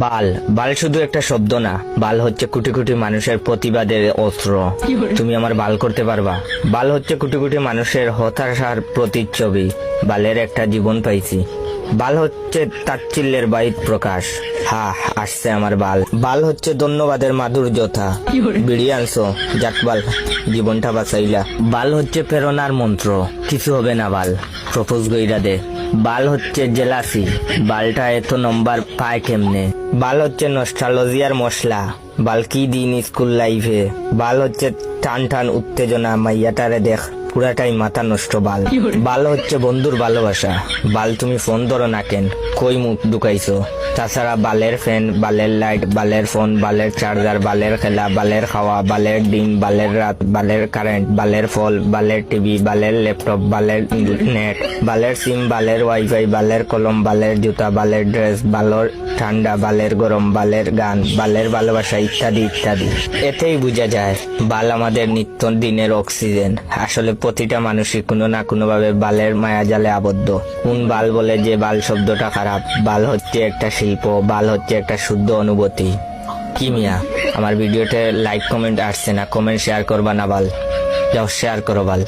বাল বাল শুধু একটা শব্দ না, বাল হচ্ছে কোটি কোটি মানুষের প্রতিবাদের অস্ত্র। তুমি আমার বাল করতে পারবা? বাল হচ্ছে কোটি কোটি মানুষের হতাশার প্রতিচ্ছবি। বালের একটা জীবন পাইছি। বাল হচ্ছে তাচ্ছিল্যের বাহির প্রকাশ। হা, আসছে আমার বাল। বাল হচ্ছে ধন্যবাদের মাধুর্যতা। বিড়ি আনছো, যাক বাল, জীবনটা বাঁচাইলা। বাল হচ্ছে প্রেরণার মন্ত্র, কিছু হবে না বাল, প্রপোজ গইরা দে। বাল হচ্ছে জেলাসি, বালটা এত নম্বর পায় কেমনে। বাল হচ্ছে নস্টালজিয়ার মশলা, বাল কি দিন স্কুল লাইফে। বাল হচ্ছে টান টান উত্তেজনা, মাইয়াটারে দেখ পুরাটাই মাথা নষ্ট। বাল বাল হচ্ছে বন্ধুর ভালোবাসা। বাল তুমি ফোন ধরো না কেন, কই মুখ ঢুকাইছো? তাছাড়া বালের ফ্যান, বালের লাইট, বালের ফোন, বালের চার্জার, বালের খেলা, বালের খাওয়া, বালের ডিম, বালের রাত, বালের কারেন্ট, বালের ফল, বালের টিভি, বালের ল্যাপটপ, বালের নেট, বালের সিম, বালের ওয়াইফাই, বালের কলম, বালের জুতা, বালের ড্রেস, বালের ঠান্ডা, বালের গরম, বালের গান, বালের ভালোবাসা, ইত্যাদি ইত্যাদি। এতেই বোঝা যায় বাল আমাদের নিত্য দিনের অক্সিজেন। আসলে প্রতিটা মানুষই কোনো না কোনো ভাবে বালের মায়াজালে আবদ্ধ। কোন বাল বলে যে বাল শব্দটা খারাপ? বাল হচ্ছে একটা শিল্প, বাল হচ্ছে একটা শুদ্ধ অনুভূতি। কি মিয়া, আমার ভিডিওতে লাইক কমেন্ট আসছে না, কমেন্ট শেয়ার করবা না বাল? যাও শেয়ার করো বাল।